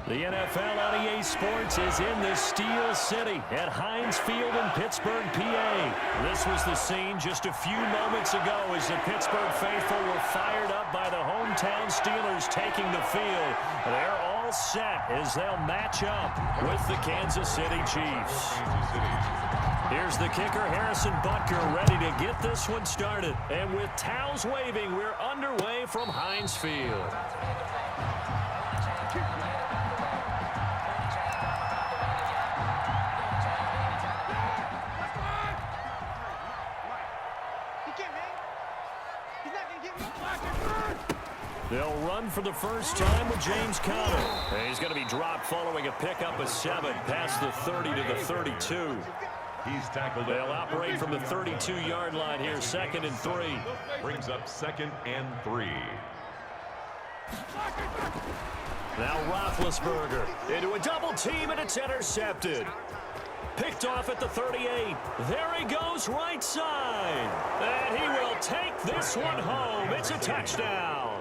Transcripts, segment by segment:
The NFL on EA Sports is in the Steel City at Heinz Field in Pittsburgh, PA. This was the scene just a few moments ago as the Pittsburgh faithful were fired up by the hometown Steelers taking the field. They're all set as they'll match up with the Kansas City Chiefs. Here's the kicker, Harrison Butker, ready to get this one started. And with towels waving, we're underway from Heinz Field. They'll run for the first time with James Conner. And he's going to be dropped following a pickup of 7 past the 30 to the 32. He's tackled. They'll operate from the 32-yard line here, 2nd and 3. Brings up 2nd and 3. Now Roethlisberger into a double team, and it's intercepted. Picked off at the 38. There he goes, right side. And he will take this one home. It's a touchdown.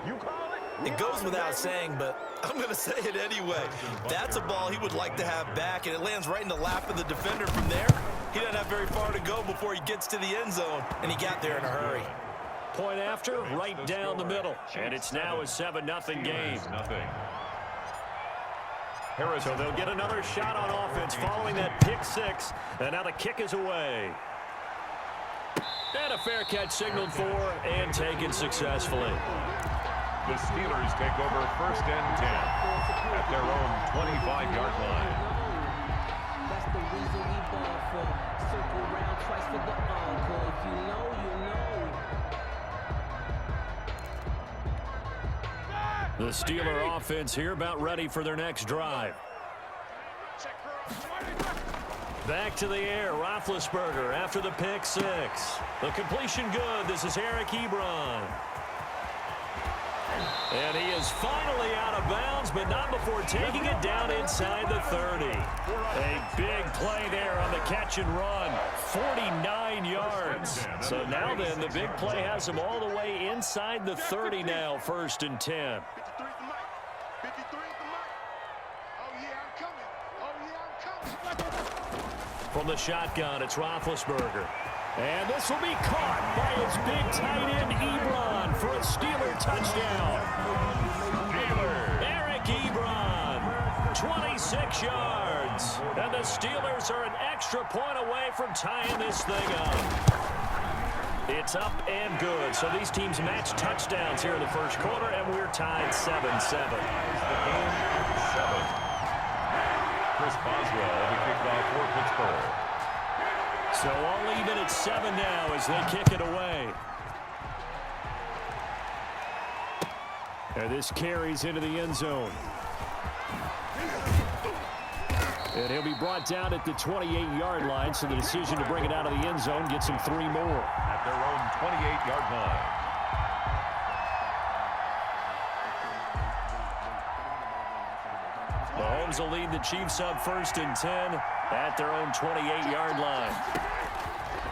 It goes without saying, but I'm going to say it anyway. That's a ball he would like to have back, and it lands right in the lap of the defender from there. He doesn't have very far to go before he gets to the end zone, and he got there in a hurry. Point after, right down the middle. And it's now a 7-0 game. So they'll get another shot on offense following that pick 6. And now the kick is away. And a fair catch signaled for and taken successfully. The Steelers take over 1st and 10 at their own 25-yard line. That's the reason we ball for. Circle around twice for the encore. If you know, you know. The Steeler offense here about ready for their next drive. Back to the air, Roethlisberger after the pick 6. The completion good. This is Eric Ebron. And he is finally out of bounds, but not before taking it down inside the 30. A big play there on the catch and run. 49 yards. So now then, the big play has him all the way inside the 30 now, 1st and 10. From the shotgun, it's Roethlisberger. And this will be caught by his big tight end, Ebron, for a Steeler touchdown. Eric Ebron, 26 yards. And the Steelers are an extra point away from tying this thing up. It's up and good. So these teams match touchdowns here in the first quarter, and we're tied 7-7. Chris Boswell will be kicked off for Pittsburgh. So all even at 7 now as they kick it away. And this carries into the end zone. And he'll be brought down at the 28-yard line, so the decision to bring it out of the end zone gets him 3 more. At their own 28-yard line. Mahomes will lead the Chiefs up 1st and 10 at their own 28-yard line.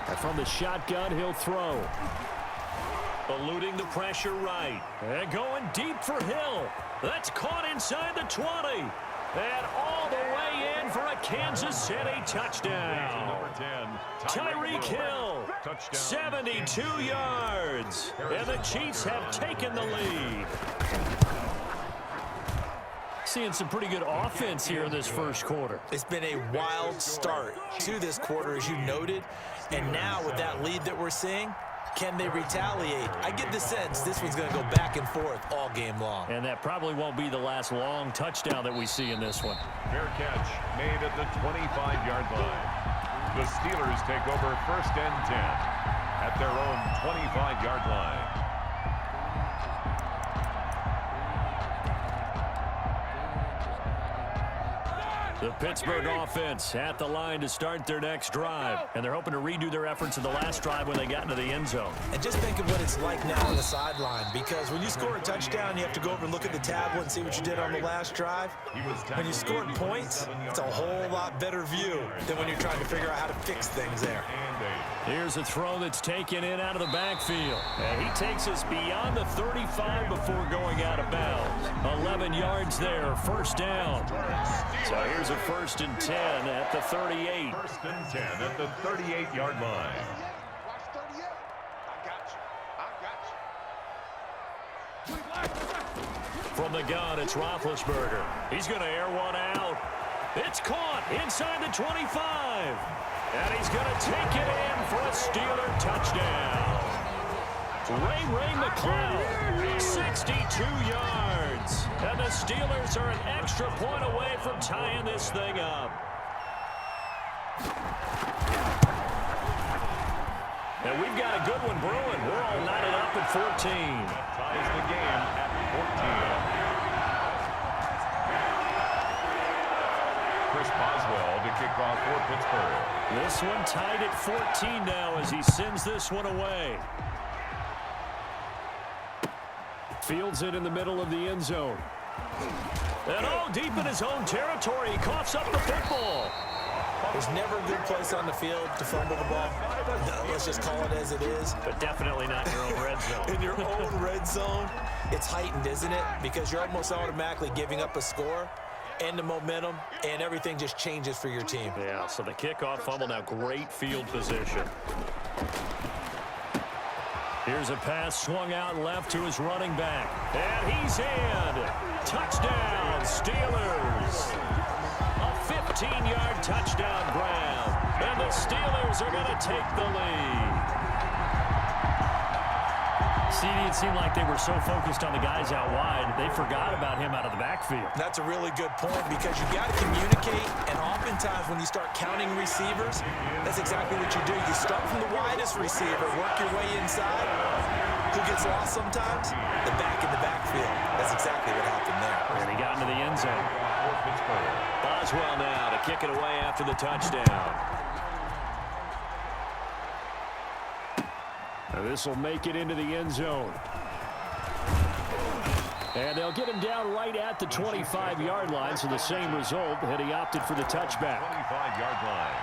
And from the shotgun, he'll throw. Eluding the pressure right. And going deep for Hill. That's caught inside the 20. And all the way in for a Kansas City touchdown. Number 10, Tyreek Hill, 72 yards. And the Chiefs have taken the lead. Seeing some pretty good offense here in this first quarter. It's been a wild start to this quarter, as you noted. And now with that lead that we're seeing, can they retaliate? I get the sense this one's going to go back and forth all game long. And that probably won't be the last long touchdown that we see in this one. Fair catch made at the 25-yard line. The Steelers take over 1st and 10 at their own 25-yard line. The Pittsburgh offense at the line to start their next drive. And they're hoping to redo their efforts in the last drive when they got into the end zone. And just think of what it's like now on the sideline, because when you score a touchdown, you have to go over and look at the tablet and see what you did on the last drive. When you scored points, it's a whole lot better view than when you're trying to figure out how to fix things there. Here's a throw that's taken in out of the backfield. And he takes us beyond the 35 before going out of bounds. 11 yards there, first down. So here's a 1st and 10 at the 38. 1st and 10 at the 38-yard line. From the gun, it's Roethlisberger. He's going to air one out. It's caught inside the 25. And he's going to take it in for a Steeler touchdown. Ray McCloud, 62 yards. And the Steelers are an extra point away from tying this thing up. And we've got a good one brewing. We're all knotted up at 14. That ties the game at 14. Chris Boswell to kick off for Pittsburgh. This one tied at 14 now as he sends this one away. Fields it in the middle of the end zone. And deep in his own territory, he coughs up the football. There's never a good place on the field to fumble the ball. Let's just call it as it is. But definitely not in your own red zone. In your own red zone, it's heightened, isn't it? Because you're almost automatically giving up a score and the momentum, and everything just changes for your team. Yeah, so the kickoff fumble, now great field position. Here's a pass swung out left to his running back. And he's in. Touchdown, Steelers. A 15-yard touchdown grab. And the Steelers are going to take the lead. See, it seemed like they were so focused on the guys out wide, they forgot about him out of the backfield. That's a really good point because you got to communicate, and oftentimes when you start counting receivers, that's exactly what you do. You start from the widest receiver, work your way inside. Who gets lost sometimes? The back in the backfield. That's exactly what happened there. And he got into the end zone. Boswell now to kick it away after the touchdown. This will make it into the end zone. And they'll get him down right at the 25-yard line, so the same result, and he opted for the touchback. 25-yard line.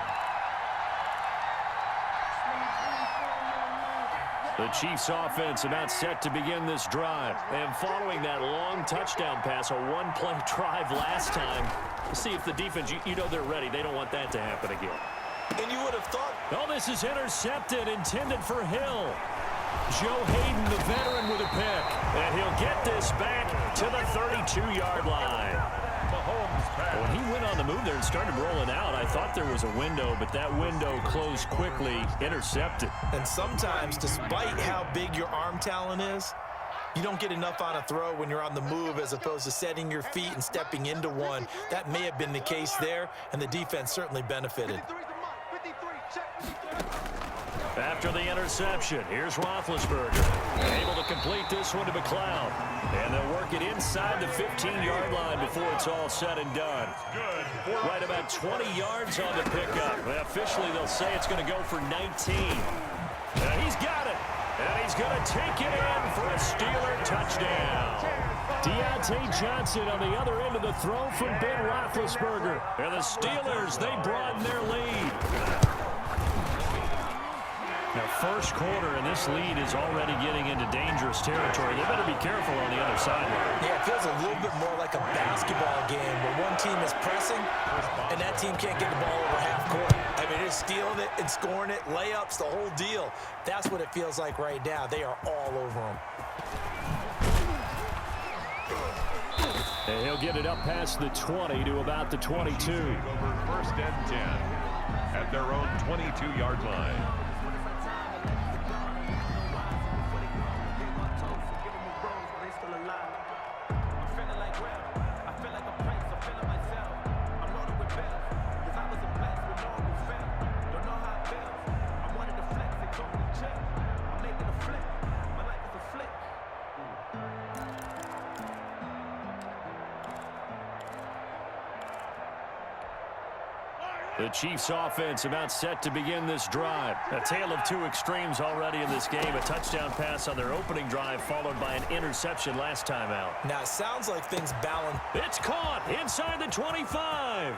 The Chiefs offense about set to begin this drive. And following that long touchdown pass, a one-play drive last time, see if the defense, you know they're ready. They don't want that to happen again. And you would have thought. Oh, this is intercepted, intended for Hill. Joe Hayden, the veteran, with a pick. And he'll get this back to the 32-yard line. When he went on the move there and started rolling out, I thought there was a window, but that window closed quickly, intercepted. And sometimes, despite how big your arm talent is, you don't get enough on a throw when you're on the move as opposed to setting your feet and stepping into one. That may have been the case there, and the defense certainly benefited. After the interception, here's Roethlisberger. Able to complete this one to McCloud. And they'll work it inside the 15-yard line before it's all said and done. Right about 20 yards on the pickup. Officially, they'll say it's going to go for 19. And he's got it. And he's going to take it in for a Steeler touchdown. Deontay Johnson on the other end of the throw from Ben Roethlisberger. And the Steelers, they broaden their lead. Now, first quarter, and this lead is already getting into dangerous territory. They better be careful on the other sideline. Yeah, it feels a little bit more like a basketball game where one team is pressing, and that team can't get the ball over half court. I mean, they're stealing it and scoring it, layups, the whole deal. That's what it feels like right now. They are all over them. And he'll get it up past the 20 to about the 22. Over 1st and 10 at their own 22-yard line. The Chiefs offense about set to begin this drive. A tale of two extremes already in this game. A touchdown pass on their opening drive followed by an interception last time out. Now, it sounds like things balance. It's caught inside the 25.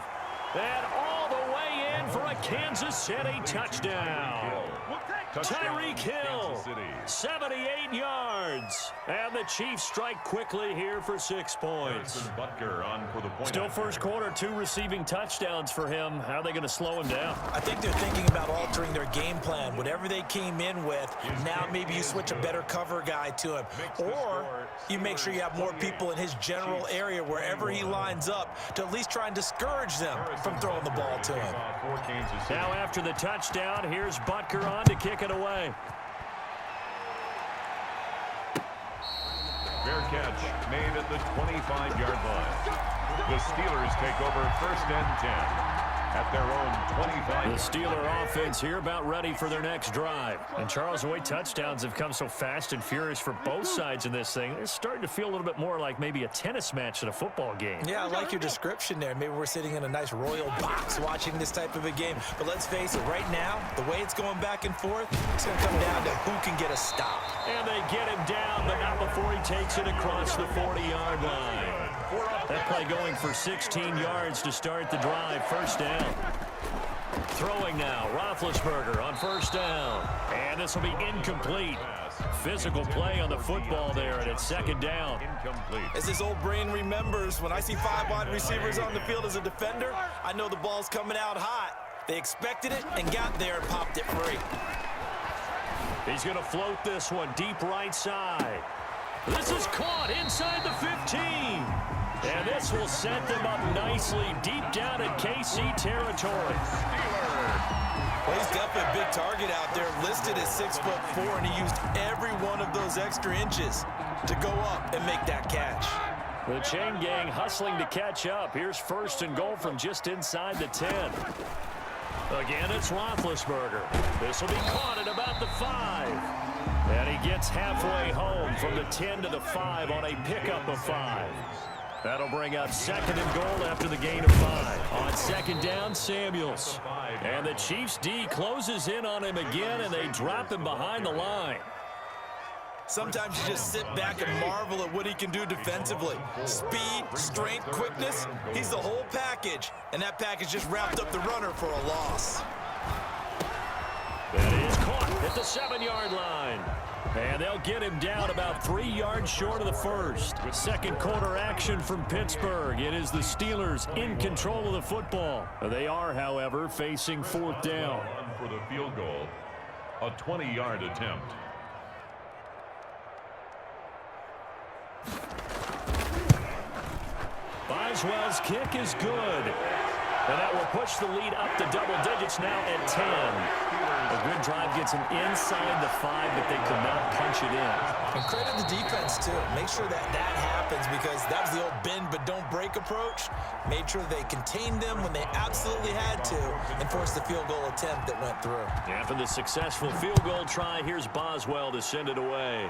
And all the way in for a Kansas City touchdown. We'll take Tyreek Hill, Kansas City. 78 yards. And the Chiefs strike quickly here for 6 points. Harrison Butker on for the point. Still first quarter, 2 receiving touchdowns for him. How are they going to slow him down? I think they're thinking about altering their game plan. Whatever they came in with, now maybe you switch a better cover guy to him. Or you make sure you have more people in his general area wherever he lines up to at least try and discourage them from throwing the ball to him. Now after the touchdown, here's Butker on to kick it away. Fair catch made at the 25-yard line. The Steelers take over first and 10 at their own 25. The Steeler offense here about ready for their next drive. And Charles, the way touchdowns have come so fast and furious for both sides in this thing, it's starting to feel a little bit more like maybe a tennis match than a football game. Yeah, I like your description there. Maybe we're sitting in a nice royal box watching this type of a game. But let's face it, right now, the way it's going back and forth, it's going to come down to who can get a stop. And they get him down, but not before he takes it across the 40-yard line. That play going for 16 yards to start the drive. First down. Throwing now, Roethlisberger on first down. And this will be incomplete. Physical play on the football there, and it's second down. Incomplete. As his old brain remembers, when I see 5 wide receivers on the field as a defender, I know the ball's coming out hot. They expected it and got there and popped it free. He's going to float this one deep right side. This is caught inside the 15. And this will set them up nicely deep down in KC territory. Well, he's definitely a big target out there, listed as 6'4", and he used every one of those extra inches to go up and make that catch. The chain gang hustling to catch up. Here's first and goal from just inside the 10. Again, it's Roethlisberger. This will be caught at about the 5. And he gets halfway home from the 10 to the 5 on a pickup of 5. That'll bring up second and goal after the gain of 5. On second down, Samuels. And the Chiefs D closes in on him again, and they drop him behind the line. Sometimes you just sit back and marvel at what he can do defensively. Speed, strength, quickness, he's the whole package. And that package just wrapped up the runner for a loss. That is caught at the 7-yard line. And they'll get him down about 3 yards short of the first. Second quarter action from Pittsburgh. It is the Steelers in control of the football. They are, however, facing fourth down. For the field goal, a 20-yard attempt. Boswell's kick is good. And that will push the lead up to double digits now at 10. A good drive gets them inside the 5, but they could not punch it in. And credit the defense, too. Make sure that happens, because that was the old bend but don't break approach. Made sure they contained them when they absolutely had to and forced the field goal attempt that went through. After the successful field goal try, here's Boswell to send it away.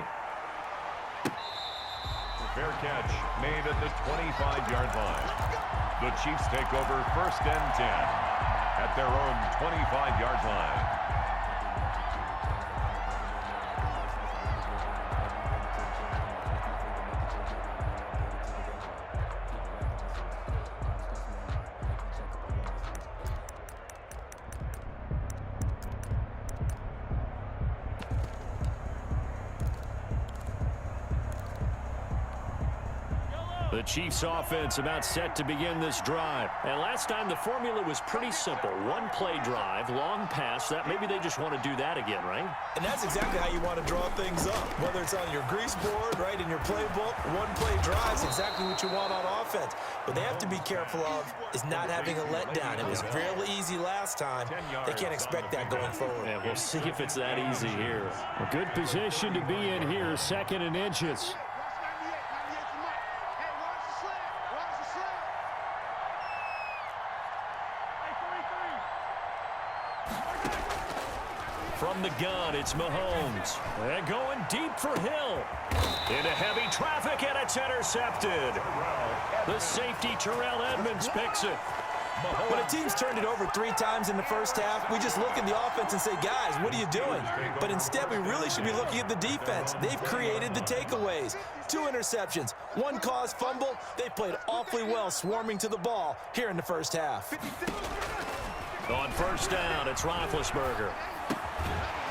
Fair catch made at the 25-yard line. The Chiefs take over first and 10 at their own 25-yard line. The Chiefs offense about set to begin this drive. And last time the formula was pretty simple. One play drive, long pass. That maybe they just want to do that again, right? And that's exactly how you want to draw things up. Whether it's on your grease board, right, in your playbook, one play drives exactly what you want on offense. What they have to be careful of is not having a letdown. It was real easy last time. They can't expect that going forward. And we'll see if it's that easy here. A good position to be in here, second and inches. From the gun, it's Mahomes. And going deep for Hill. Into heavy traffic, and it's intercepted. The safety, Terrell Edmonds, picks it. When a team's turned it over 3 times in the first half, we just look at the offense and say, guys, what are you doing? But instead, we really should be looking at the defense. They've created the takeaways. 2 interceptions, 1 caused fumble. They played awfully well swarming to the ball here in the first half. On first down, it's Roethlisberger.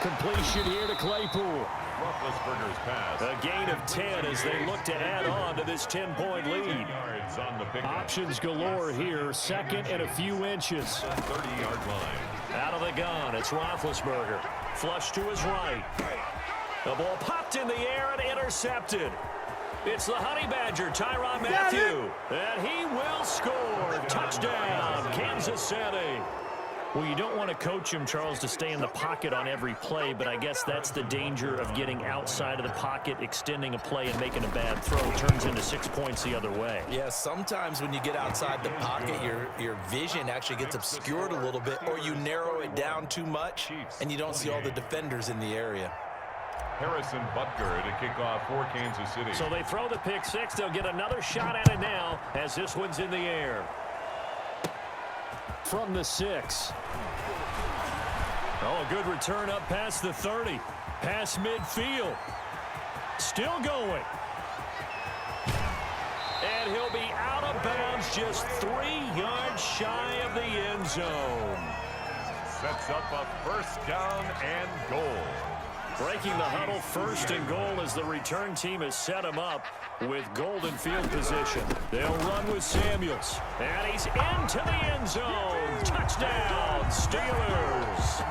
Completion here to Claypool. Roethlisberger's pass. A gain of 10 as they look to add on to this 10-point lead. Yards on the pickup. Options galore here. Second and a few inches. 30-yard line. Out of the gun, it's Roethlisberger. Flush to his right. The ball popped in the air and intercepted. It's the Honey Badger, Tyrann Mathieu. And he will score. Touchdown, Kansas City. Well, you don't want to coach him, Charles, to stay in the pocket on every play, but I guess that's the danger of getting outside of the pocket, extending a play, and making a bad throw. Turns into 6 points the other way. Yeah, sometimes when you get outside the pocket, your vision actually gets obscured a little bit, or you narrow it down too much, and you don't see all the defenders in the area. Harrison Butker to kick off for Kansas City. So they throw the pick six. They'll get another shot at it now as this one's in the air. From the 6. Oh, a good return up past the 30. Past midfield. Still going. And he'll be out of bounds just 3 yards shy of the end zone. Sets up a first down and goal. Breaking the huddle, first and goal as the return team has set him up with golden field position. They'll run with Samuels. And he's into the end zone. Touchdown, Steelers.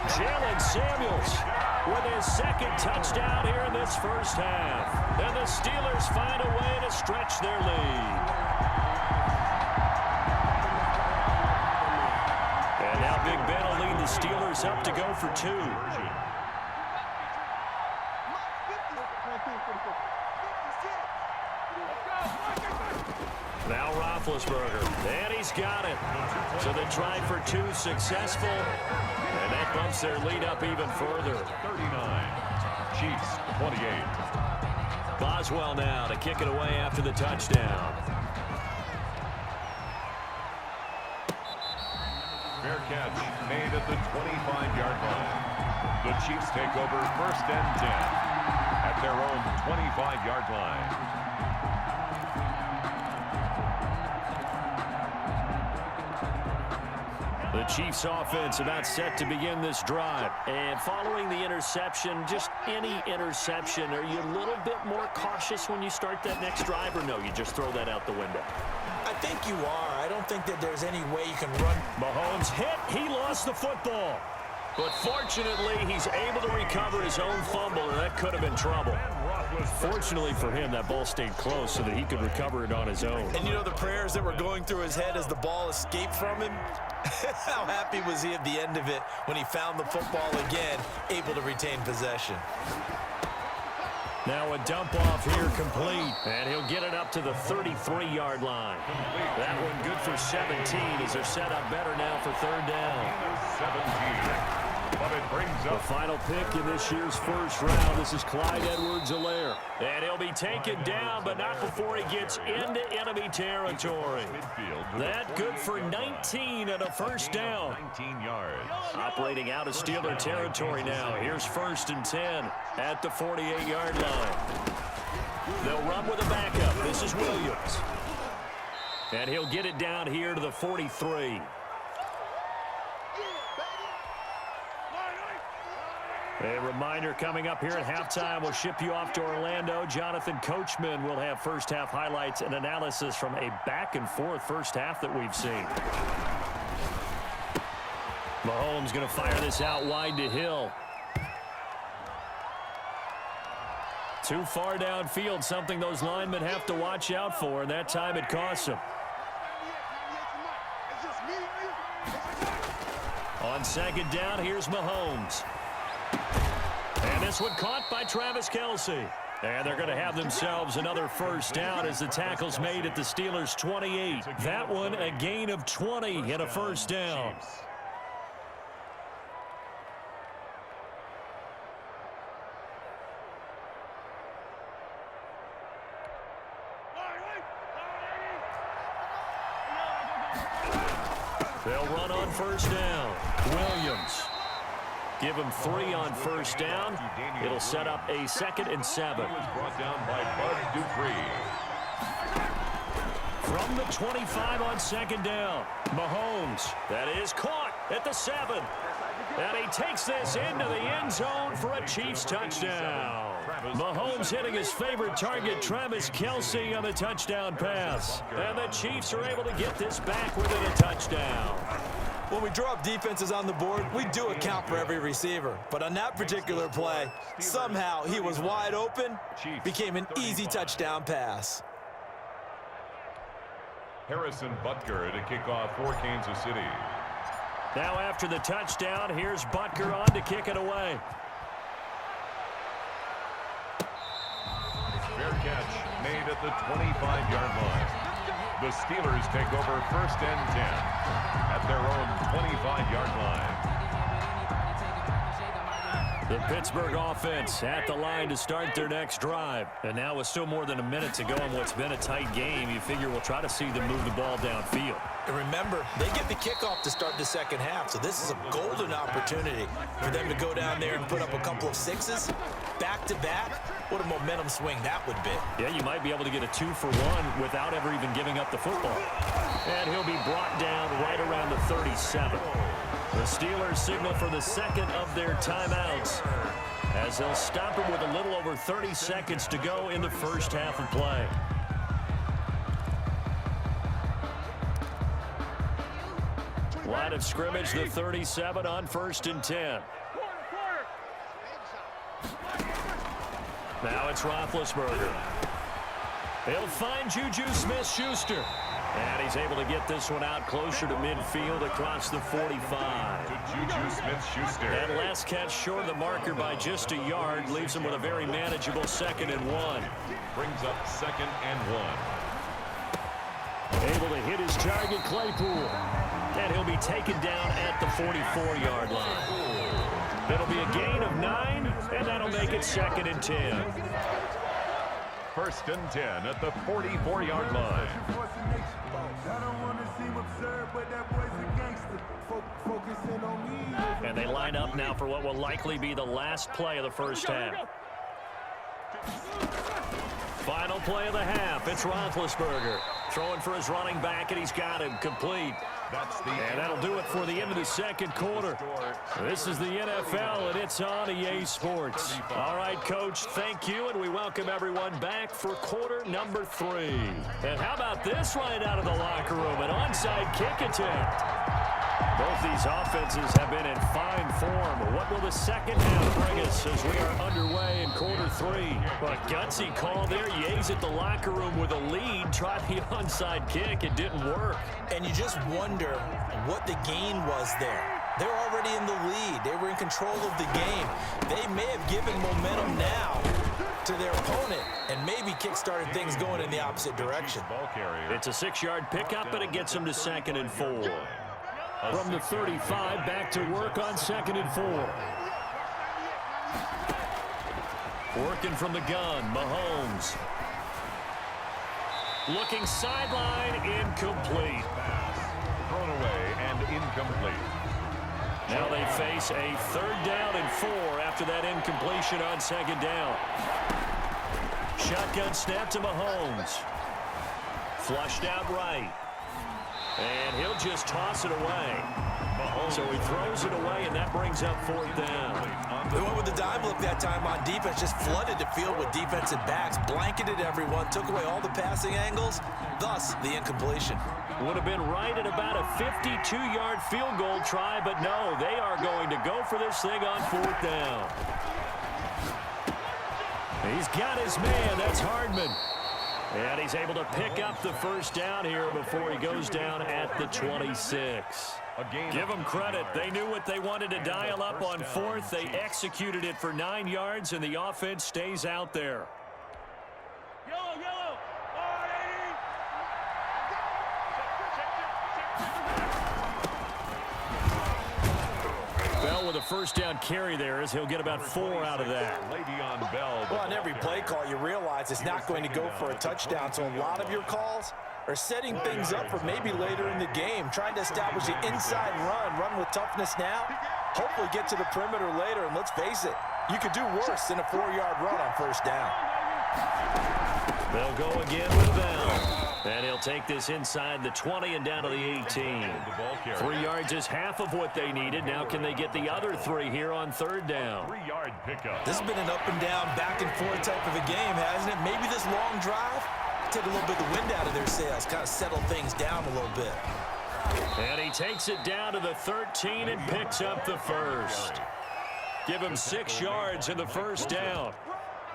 Jalen Samuels with his second touchdown here in this first half. And the Steelers find a way to stretch their lead. And now Big Ben will lead the Steelers up to go for 2. Now Roethlisberger, and he's got it. So they tried for 2, successful, and that bumps their lead up even further. 39, Chiefs 28. Boswell now to kick it away after the touchdown. Fair catch made at the 25-yard line. The Chiefs take over first and 10 at their own 25-yard line. The Chiefs offense about set to begin this drive. And following the interception, just any interception, are you a little bit more cautious when you start that next drive, or no, you just throw that out the window? I think you are. I don't think that there's any way you can run. Mahomes hit. He lost the football. But fortunately, he's able to recover his own fumble, and that could have been trouble. Fortunately for him, that ball stayed close so that he could recover it on his own. And you know the prayers that were going through his head as the ball escaped from him? How happy was he at the end of it when he found the football again, able to retain possession? Now a dump off here complete, and he'll get it up to the 33-yard line. That one good for 17 as they're set up better now for third down. 17. But it brings The up final pick in this year's first round. This is Clyde Edwards-Helaire. And he'll be taken down, but not before he gets into enemy territory. That good for 19 and a first down. 19 yards. Operating out of Steeler territory now. Here's first and 10 at the 48-yard line. They'll run with a backup. This is Williams. And he'll get it down here to the 43. A reminder coming up here at halftime, we'll ship you off to Orlando. Jonathan Coachman will have first half highlights and analysis from a back-and-forth first half that we've seen. Mahomes going to fire this out wide to Hill. Too far downfield, something those linemen have to watch out for, and that time it costs them. On second down, here's Mahomes. And this one caught by Travis Kelce. And they're going to have themselves another first down as the tackle's made at the Steelers' 28. That one a gain of 20 and a first down. They'll run on first down. Williams. Give him 3 on first down. It'll set up a 2nd and 7. Brought down by Bud Dupree. From the 25 on second down. Mahomes. That is caught at the 7. And he takes this into the end zone for a Chiefs touchdown. Mahomes hitting his favorite target, Travis Kelce, on the touchdown pass. And the Chiefs are able to get this back within a touchdown. When we draw up defenses on the board, we do account for every receiver. But on that particular play, somehow he was wide open, became an easy touchdown pass. Harrison Butker to kick off for Kansas City. Now after the touchdown, here's Butker on to kick it away. Fair catch made at the 25-yard line. The Steelers take over 1st and 10 at their own 25-yard line. The Pittsburgh offense at the line to start their next drive. And now with still more than a minute to go in what's been a tight game, you figure we'll try to see them move the ball downfield. And remember, they get the kickoff to start the second half, so this is a golden opportunity for them to go down there and put up a couple of sixes back-to-back. What a momentum swing that would be. Yeah, you might be able to get a 2-for-1 without ever even giving up the football. And he'll be brought down right around the 37. The Steelers signal for the second of their timeouts as they'll stop him with a little over 30 seconds to go in the first half of play. Line of scrimmage, the 37 on 1st and 10. Now it's Roethlisberger. He'll find Juju Smith-Schuster. And he's able to get this one out closer to midfield across the 45. To Juju Smith-Schuster. And last catch short of the marker by just a yard leaves him with a very manageable 2nd and 1. Brings up 2nd and 1. Able to hit his target, Claypool. And he'll be taken down at the 44-yard line. That'll be a gain of 9, and that'll make it 2nd and 10. 1st and 10 at the 44-yard line. And they line up now for what will likely be the last play of the first half. Final play of the half. It's Roethlisberger throwing for his running back, and he's got him complete. And that'll do it for the end of the second quarter. This is the NFL, and it's on EA Sports. All right, Coach, thank you, and we welcome everyone back for quarter number 3. And how about this right out of the locker room? An onside kick attempt. Both these offenses have been in fine form. What will the second half bring us as we are underway in quarter 3? But a gutsy call there. Yea's at the locker room with a lead. Tried the onside kick. It didn't work. And you just wonder what the gain was there. They're already in the lead. They were in control of the game. They may have given momentum now to their opponent and maybe kick-started things going in the opposite direction. It's a 6-yard pickup, and it gets them to 2nd and 4. From the 35, back to work on 2nd and 4. Working from the gun, Mahomes. Looking sideline, incomplete. Thrown away and incomplete. Now they face a 3rd down and 4 after that incompletion on 2nd down. Shotgun snap to Mahomes. Flushed out right. And he'll just toss it away. So he throws it away, and that brings up 4th down. They went with the dime look that time on defense, just flooded the field with defensive backs, blanketed everyone, took away all the passing angles, thus the incompletion. Would have been right at about a 52-yard field goal try, but no, they are going to go for this thing on 4th down. He's got his man, that's Hardman. And he's able to pick up the 1st down here before he goes down at the 26. Give them credit. They knew what they wanted to dial up on 4th. They executed it for 9 yards, and the offense stays out there. Bell with a 1st down carry there as he'll get about 4 out of that. Well, on every play call, you realize it's not going to go for a touchdown, so a lot of your calls are setting things up for maybe later in the game, trying to establish the inside run with toughness now, hopefully get to the perimeter later, and let's face it, you could do worse than a 4-yard run on 1st down. They'll go again with Bell, and he'll take this inside the 20 and down to the 18. 3 yards is half of what they needed. Now can they get the other 3 here on third down? 3-yard pickup. This has been an up and down, back and forth type of a game, hasn't it? Maybe this long drive take a little bit of the wind out of their sails, kind of settle things down a little bit. And he takes it down to the 13 and picks up the first. Give him 6 yards in the first down.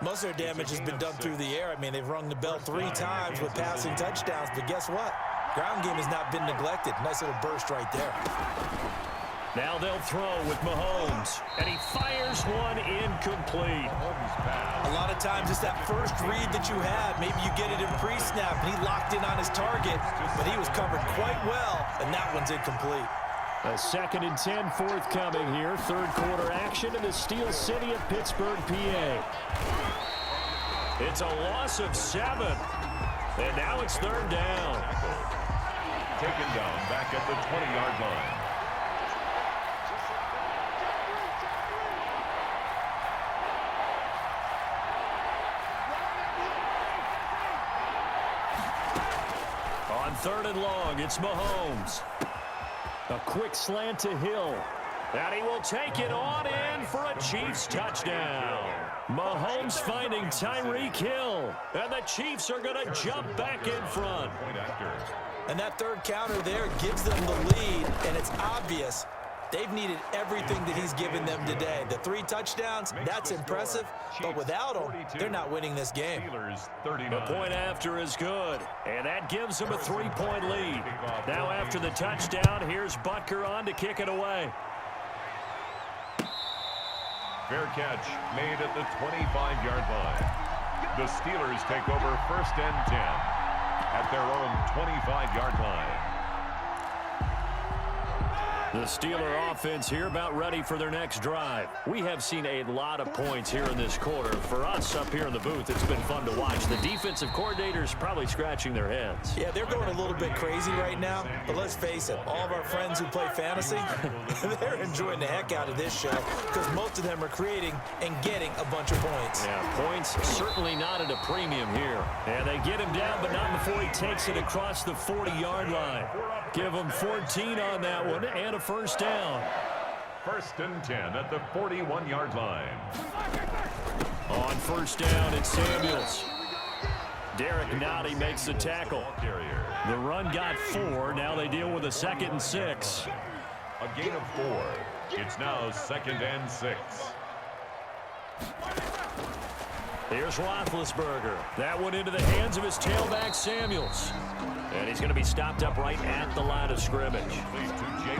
Most of their damage has been done through the air. I mean, they've rung the bell 3 times with passing touchdowns, but guess what? Ground game has not been neglected. Nice little burst right there. Now they'll throw with Mahomes, and he fires one incomplete. A lot of times it's that first read that you had. Maybe you get it in pre-snap, and he locked in on his target, but he was covered quite well, and that one's incomplete. A 2nd and 10 forthcoming here. Third quarter action in the Steel City of Pittsburgh, PA. It's a loss of 7. And now it's third down. Taken down back at the 20-yard line. On 3rd and long, it's Mahomes. A quick slant to Hill. And he will take it on in for a Chiefs touchdown. Mahomes finding Tyreek Hill. And the Chiefs are going to jump back in front. And that third counter there gives them the lead, and it's obvious they've needed everything that he's given them today. The 3 touchdowns, that's impressive, but without them, they're not winning this game. The point after is good, and that gives them a 3-point lead. Now after the touchdown, here's Butker on to kick it away. Fair catch made at the 25-yard line. The Steelers take over 1st and 10 at their own 25-yard line. The Steeler offense here about ready for their next drive. We have seen a lot of points here in this quarter. For us up here in the booth, it's been fun to watch. The defensive coordinators probably scratching their heads. Yeah, they're going a little bit crazy right now, but let's face it, all of our friends who play fantasy, they're enjoying the heck out of this show because most of them are creating and getting a bunch of points. Yeah, points certainly not at a premium here. And they get him down, but not before he takes it across the 40-yard line. Give him 14 on that one and a first down. 1st and 10 at the 41-yard line. On first down, it's Samuels. Derek Nottie makes the tackle. The run got 4. Now they deal with a 2nd and 6. A gain of 4. It's now 2nd and 6. Here's Roethlisberger. That one into the hands of his tailback, Samuels. And he's going to be stopped up right at the line of scrimmage.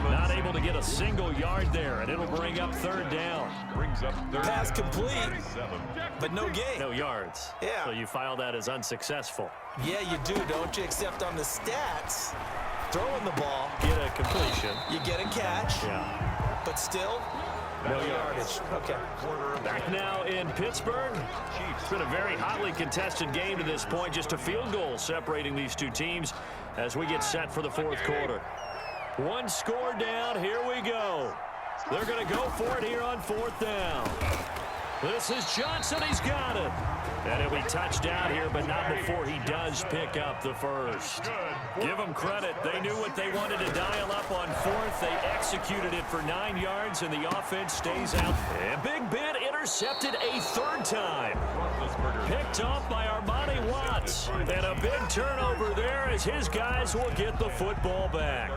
Not able to get a single yard there, and it'll bring up 3rd down. Brings up 3rd. Pass complete, but no gain. No yards. Yeah. So you file that as unsuccessful. Yeah, you do, don't you? Except on the stats, throwing the ball, Get a completion. you get a catch, Yeah. but still, no yardage. Okay. Back now in Pittsburgh. It's been a very hotly contested game to this point. Just a field goal separating these two teams as we get set for the 4th quarter. 1 score down. Here we go. They're going to go for it here on 4th down. This is Johnson. He's got it. And it'll be touchdown here, but not before he does pick up the first. Give them credit. They knew what they wanted to dial up on 4th. They executed it for 9 yards, and the offense stays out. And Big Ben intercepted a 3rd time. Picked off by Armani Watts. And a big turnover there as his guys will get the football back.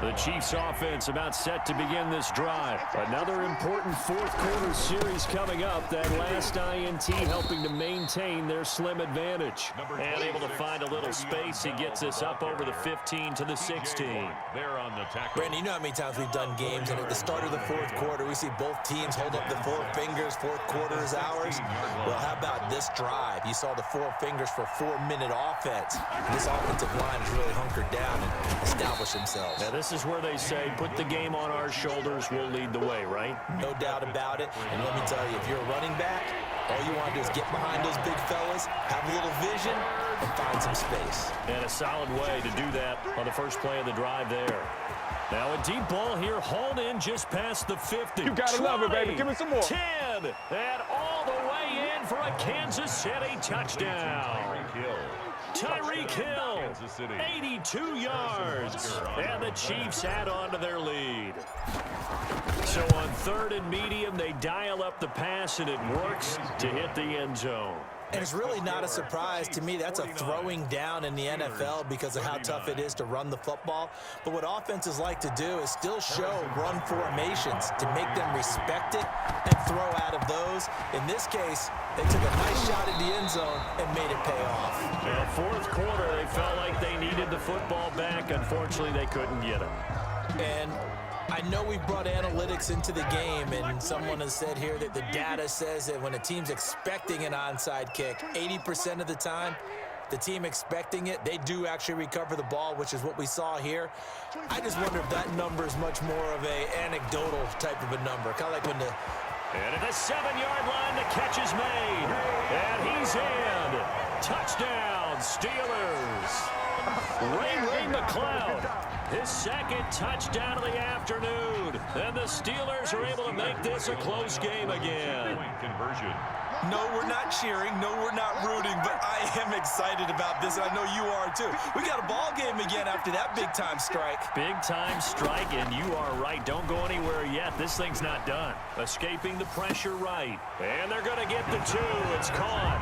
The Chiefs offense about set to begin this drive. Another important 4th quarter series coming up. That last INT helping to maintain their slim advantage. And able to find a little space. He gets us up over the 15 to the 16. They're on the tackle. Brandon, you know how many times we've done games, and at the start of the 4th quarter, we see both teams hold up the 4 fingers. 4th quarter is ours. Well, how about this drive? You saw the 4 fingers for 4-minute offense. This offensive line has really hunkered down and established themselves. Now, this is where they say, put the game on our shoulders, we'll lead the way, right? No doubt about it. And let me tell you, if you're a running back, all you want to do is get behind those big fellas, have a little vision, and find some space. And a solid way to do that on the first play of the drive there. Now a deep ball here, hauled in just past the 50. You gotta love it, baby. Give me some more. 10, and all the way in for a Kansas City touchdown. Tyreek Hill, 82 yards. And the Chiefs add on to their lead. So on 3rd and medium, they dial up the pass, and it works to hit the end zone. And it's really not a surprise to me. That's a throwing down in the NFL because of how tough it is to run the football. But what offenses like to do is still show run formations to make them respect it and throw out of those. In this case, they took a nice shot at the end zone and made it pay off. Well, 4th quarter, they felt like they needed the football back. Unfortunately, they couldn't get it. And I know we brought analytics into the game, and someone has said here that the data says that when a team's expecting an onside kick, 80% of the time, the team expecting it, they do actually recover the ball, which is what we saw here. I just wonder if that number is much more of a anecdotal type of a number, kind of like when the... And at the 7-yard line, the catch is made. And he's in. Touchdown, Steelers. Ray McCloud. His 2nd touchdown of the afternoon. And the Steelers are able to make this a close game again. Conversion. No, we're not cheering. No, we're not rooting. But I am excited about this, and I know you are too. We got a ball game again after that big-time strike. Big-time strike, and you are right. Don't go anywhere yet. This thing's not done. Escaping the pressure right. And they're going to get the 2. It's caught.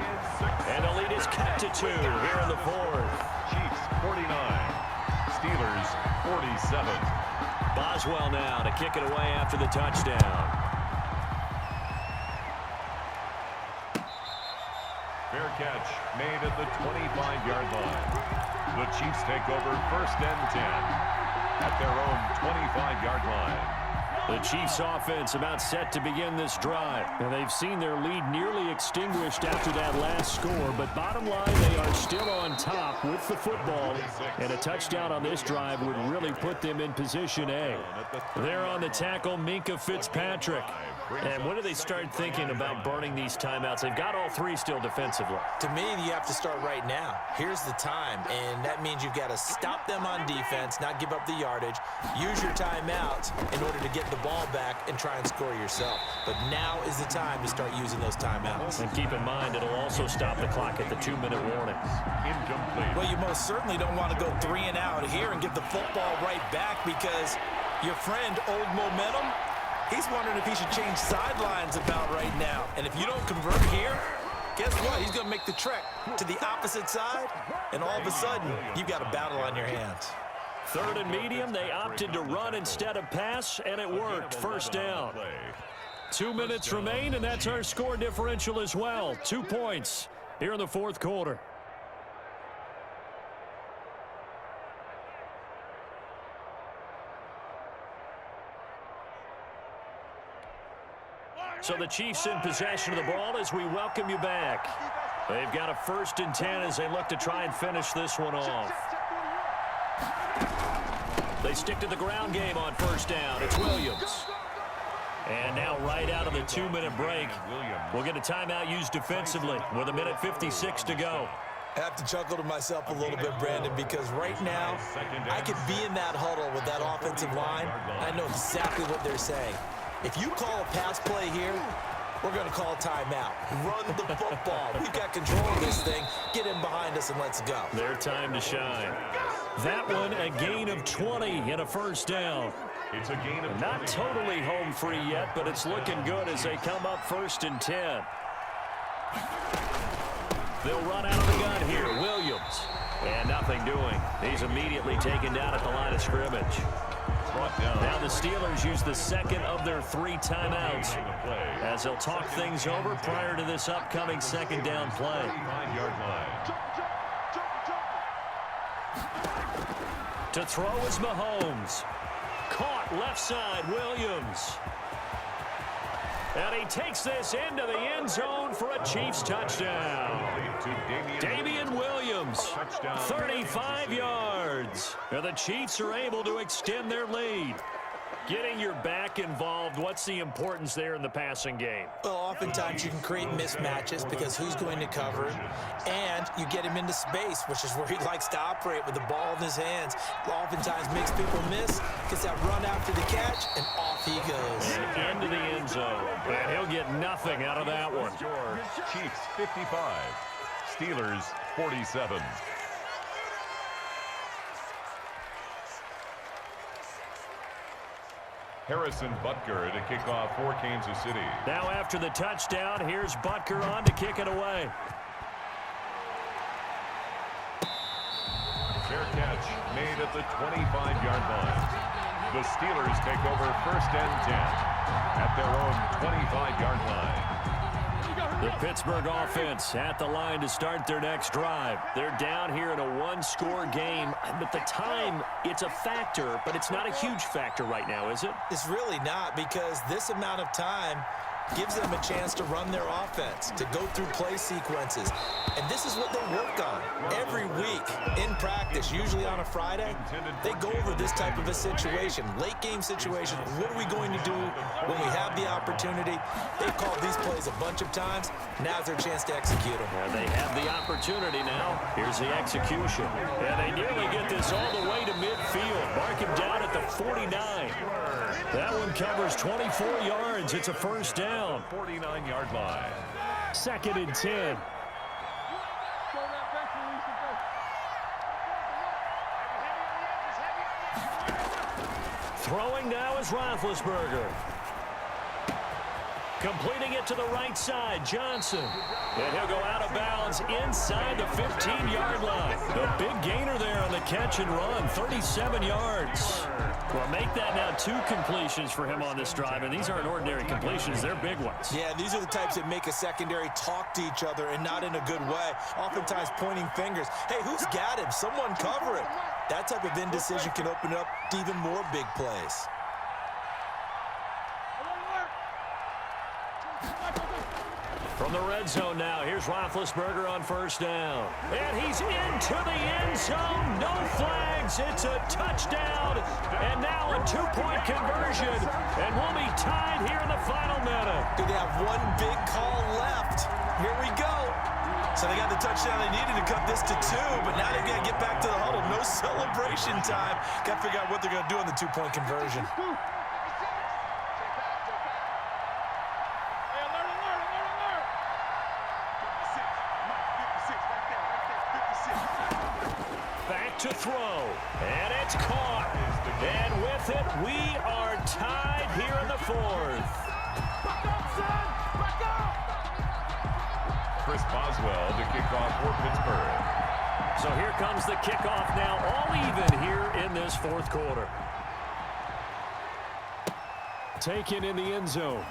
And the lead is cut to 2 here in the 4th. Chiefs 49. Steelers 47. Boswell now to kick it away after the touchdown. Fair catch made at the 25-yard line. The Chiefs take over 1st and 10 at their own 25-yard line. The Chiefs offense about set to begin this drive. And they've seen their lead nearly extinguished after that last score. But bottom line, they are still on top with the football. And a touchdown on this drive would really put them in position A. They're on the tackle, Minkah Fitzpatrick. And when do they start thinking about burning these timeouts? They've got all 3 still defensively. To me, you have to start right now. Here's the time, and that means you've got to stop them on defense, not give up the yardage, use your timeouts in order to get the ball back and try and score yourself. But now is the time to start using those timeouts. And keep in mind, it'll also stop the clock at the 2-minute warning. Incomplete. Well, you most certainly don't want to go 3 and out here and get the football right back because your friend, Old Momentum, he's wondering if he should change sidelines about right now. And if you don't convert here, guess what? He's going to make the trek to the opposite side, and all of a sudden, you've got a battle on your hands. 3rd and medium, they opted to run instead of pass, and it worked. 1st down. 2 minutes remain, and that's our score differential as well. 2 points here in the 4th quarter. So the Chiefs in possession of the ball as we welcome you back. They've got a 1st and 10 as they look to try and finish this one off. They stick to the ground game on 1st down. It's Williams. And now right out of the 2-minute break, we'll get a timeout used defensively with 1:56 to go. I have to chuckle to myself a little bit, Brandon, because right now I could be in that huddle with that offensive line. I know exactly what they're saying. If you call a pass play here, we're going to call a timeout. Run the football. We've got control of this thing. Get in behind us and let's go. Their time to shine. That one, a gain of 20 and a 1st down. It's a gain of Not totally home free yet, but it's looking good as they come up 1st and 10. They'll run out of the gun here. Williams. And nothing doing. He's immediately taken down at the line of scrimmage. Now the Steelers use the 2nd of their 3 timeouts as they'll talk things over prior to this upcoming 2nd down play. To throw is Mahomes. Caught left side, Williams. And he takes this into the end zone for a Chiefs touchdown. Damian Williams, 35 yards. And the Chiefs are able to extend their lead. Getting your back involved, what's the importance there in the passing game? Well, oftentimes you can create mismatches because who's going to cover, and you get him into space, which is where he likes to operate with the ball in his hands. Oftentimes makes people miss, gets that run after the catch, and off he goes. And into the end zone. And he'll get nothing out of that one. Chiefs 55, Steelers 47. Harrison Butker to kick off for Kansas City. Now after the touchdown, here's Butker on to kick it away. Fair catch made at the 25-yard line. The Steelers take over 1st and 10 at their own 25-yard line. The Pittsburgh offense at the line to start their next drive. They're down here in a one-score game, but the time, it's a factor, but it's not a huge factor right now, is it? It's really not, because this amount of time gives them a chance to run their offense, to go through play sequences. And this is what they work on every week in practice, usually on a Friday. They go over this type of a situation, late game situation. What are we going to do when we have the opportunity? They've called these plays a bunch of times. Now's their chance to execute them. And they have the opportunity now. Here's the execution. And they nearly get this all the way to midfield. Mark him down at the 49. That one covers 24 yards. It's a first down. 49-yard line. 2nd and 10. Throwing now is Roethlisberger. Completing it to the right side, Johnson. And he'll go out of bounds inside the 15-yard line. The big gainer there on the catch and run, 37 yards. Well, make that now 2 completions for him on this drive, and these aren't ordinary completions. They're big ones. Yeah, these are the types that make a secondary talk to each other and not in a good way. Oftentimes pointing fingers. Hey, who's got him? Someone cover it. That type of indecision can open up to even more big plays. From the red zone now, here's Roethlisberger on first down. And he's into the end zone. No flags. It's a touchdown. And now a 2-point conversion. And we'll be tied here in the final minute. Do they have one big call left? Here we go. So they got the touchdown they needed to cut this to 2, but now they've got to get back to the huddle. No celebration time. Got to figure out what they're going to do on the 2-point conversion. To throw, and it's caught, and with it, we are tied here in the 4th. Chris Boswell to kick off for Pittsburgh. So here comes the kickoff now, all even here in this 4th quarter. Taken in the end zone.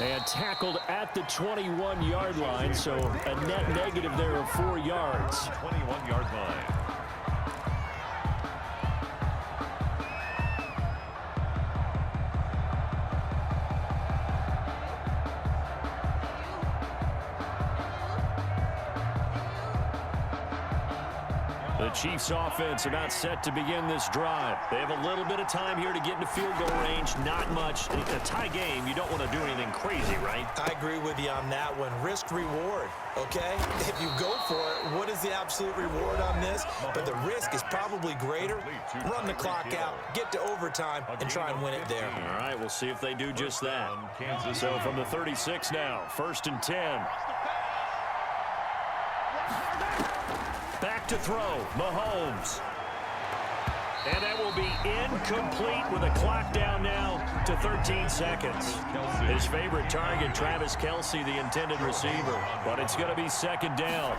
And tackled at the 21-yard line, so a net negative there of 4 yards. 21-yard line. The Chiefs offense about set to begin this drive. They have a little bit of time here to get into field goal range. Not much. In a tie game, you don't want to do anything crazy, right? I agree with you on that one. Risk reward, okay? If you go for it, what is the absolute reward on this? But the risk is probably greater. Run the clock out, get to overtime, and try and win it there. All right, we'll see if they do just that. So from the 36 now, 1st and 10. Back to throw, Mahomes. And that will be incomplete with a clock down now to 13 seconds. His favorite target, Travis Kelce, the intended receiver. But it's going to be 2nd down.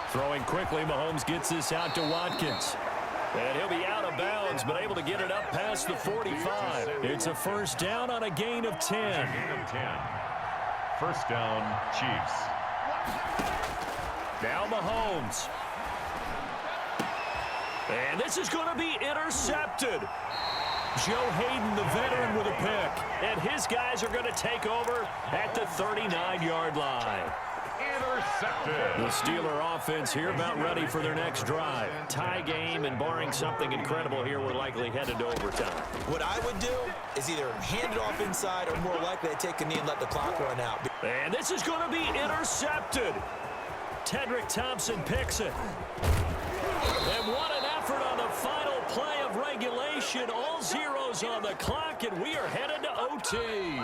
Throwing quickly, Mahomes gets this out to Watkins. And he'll be out of bounds, but able to get it up past the 45. It's a first down on a gain of 10. Gain of 10. First down, Chiefs. Now Mahomes. And this is going to be intercepted. Joe Hayden, the veteran, with a pick. And his guys are going to take over at the 39-yard line. Intercepted. The Steeler offense here about ready for their next drive. Tie game, and barring something incredible here, we're likely headed to overtime. What I would do is either hand it off inside or more likely to take a knee and let the clock run out. And this is going to be intercepted. Tedrick Thompson picks it. And what an effort on the final play of regulation. All zeros on the clock, and we are headed to OT.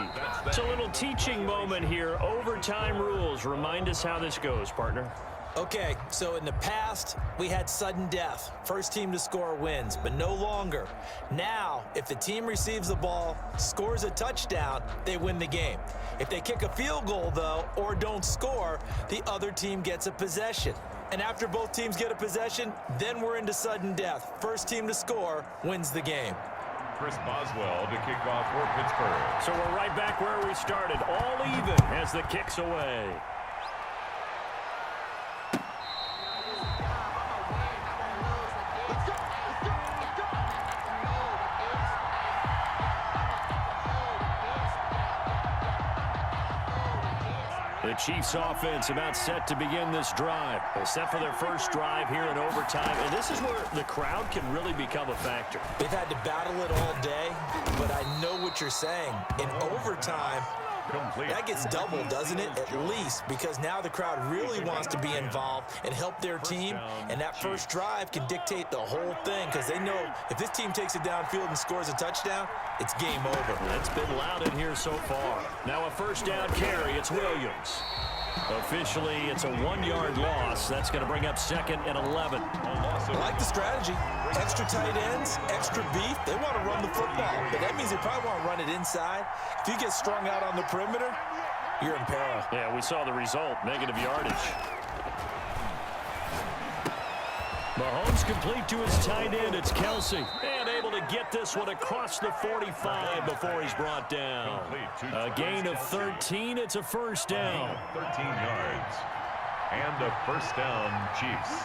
It's a little teaching moment here. Overtime rules. Remind us how this goes, partner. Okay, so in the past, we had sudden death. First team to score wins, but no longer. Now, if the team receives the ball, scores a touchdown, they win the game. If they kick a field goal, though, or don't score, the other team gets a possession. And after both teams get a possession, then we're into sudden death. First team to score wins the game. Chris Boswell to kick off for Pittsburgh. So we're right back where we started, all even as the kick's away. The Chiefs offense about set to begin this drive. They're set for their first drive here in overtime, and this is where the crowd can really become a factor. They've had to battle it all day, but I know what you're saying. In overtime, that gets doubled, doesn't it? At least, because now the crowd really wants to be involved and help their team, and that first drive can dictate the whole thing because they know if this team takes it downfield and scores a touchdown, it's game over. It's been loud in here so far. Now a first down carry, it's Williams. Officially, it's a 1-yard loss. That's going to bring up 2nd and 11. I like the strategy. Extra tight ends, extra beef. They want to run the football, but that means they probably want to run it inside. If you get strung out on the perimeter, you're in peril. Yeah, we saw the result, negative yardage. Mahomes complete to his tight end. It's Kelsey. And able to get this one across the 45 before he's brought down. A gain of 13. It's a first down. 13 yards. And a first down, Chiefs.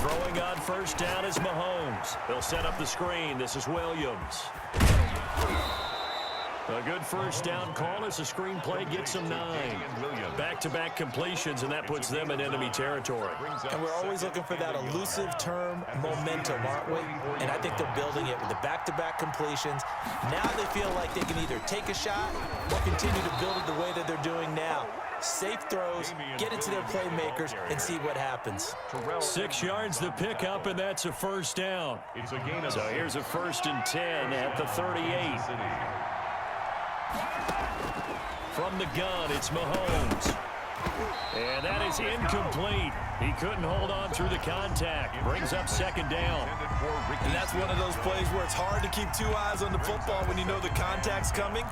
Throwing on first down is Mahomes. They'll set up the screen. This is Williams. A good first down call as the screenplay gets them 9. Back-to-back completions, and that puts them in enemy territory. And we're always looking for that elusive term, momentum, aren't we? And I think they're building it with the back-to-back completions. Now they feel like they can either take a shot or continue to build it the way that they're doing now. Safe throws, get it to their playmakers, and see what happens. 6 yards the pickup, and that's a first down. So here's a 1st and 10 at the 38. From the gun, it's Mahomes. And that is incomplete. He couldn't hold on through the contact. Brings up 2nd down. And that's one of those plays where it's hard to keep 2 eyes on the football when you know the contact's coming,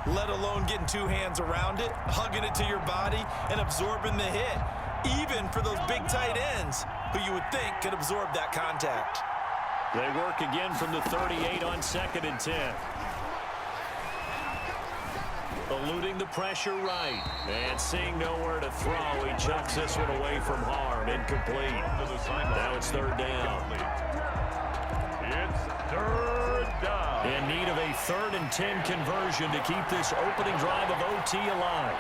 let alone getting 2 hands around it, hugging it to your body, and absorbing the hit. Even for those big tight ends who you would think could absorb that contact. They work again from the 38 on 2nd and 10. Eluding the pressure right. And seeing nowhere to throw, he chucks this one away from harm. Incomplete. Now it's 3rd down. It's 3rd down. In need of a 3rd and 10 conversion to keep this opening drive of OT alive.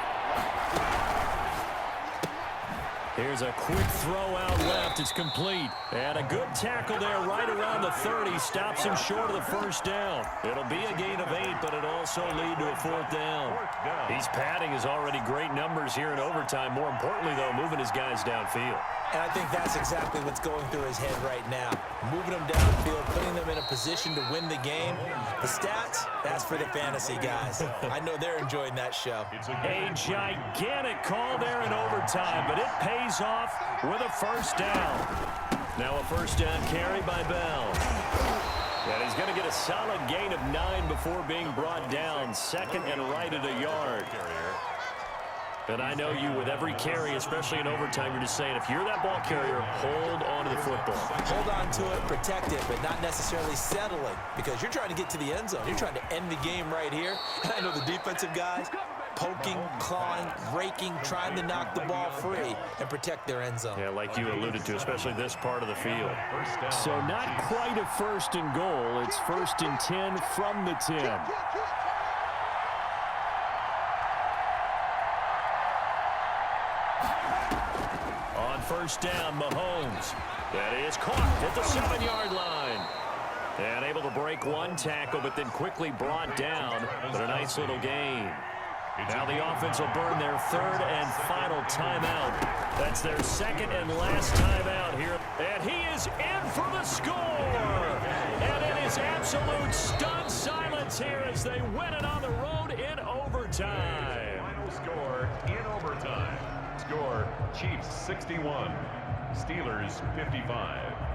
Here's a quick throw out left. It's complete. And a good tackle there right around the 30. Stops him short of the first down. It'll be a gain of 8, but it'll also lead to a 4th down. He's padding his already great numbers here in overtime. More importantly, though, moving his guys downfield. And I think that's exactly what's going through his head right now. Moving them downfield, putting them in a position to win the game. The stats, that's for the fantasy guys. I know they're enjoying that show. A gigantic call there in overtime, but it pays off with a first down. Now a first down carry by Bell. And he's going to get a solid gain of 9 before being brought down. 2nd and right at a yard. And I know you, with every carry, especially in overtime, you're just saying, if you're that ball carrier, hold on to the football. Hold on to it, protect it, but not necessarily settling, because you're trying to get to the end zone. You're trying to end the game right here. And I know the defensive guys, poking, clawing, raking, trying to knock the ball free and protect their end zone. Yeah, like you alluded to, especially this part of the field. So not quite a 1st and goal. It's 1st and 10 from the 10. First down, Mahomes. That is caught at the 7-yard line. And able to break one tackle, but then quickly brought down. But a nice little gain. Now the offense will burn their 3rd and final timeout. That's their 2nd and last timeout here. And he is in for the score. And it is absolute stunned silence here as they win it on the road in overtime. Final score in overtime. score, Chiefs 61, Steelers 55.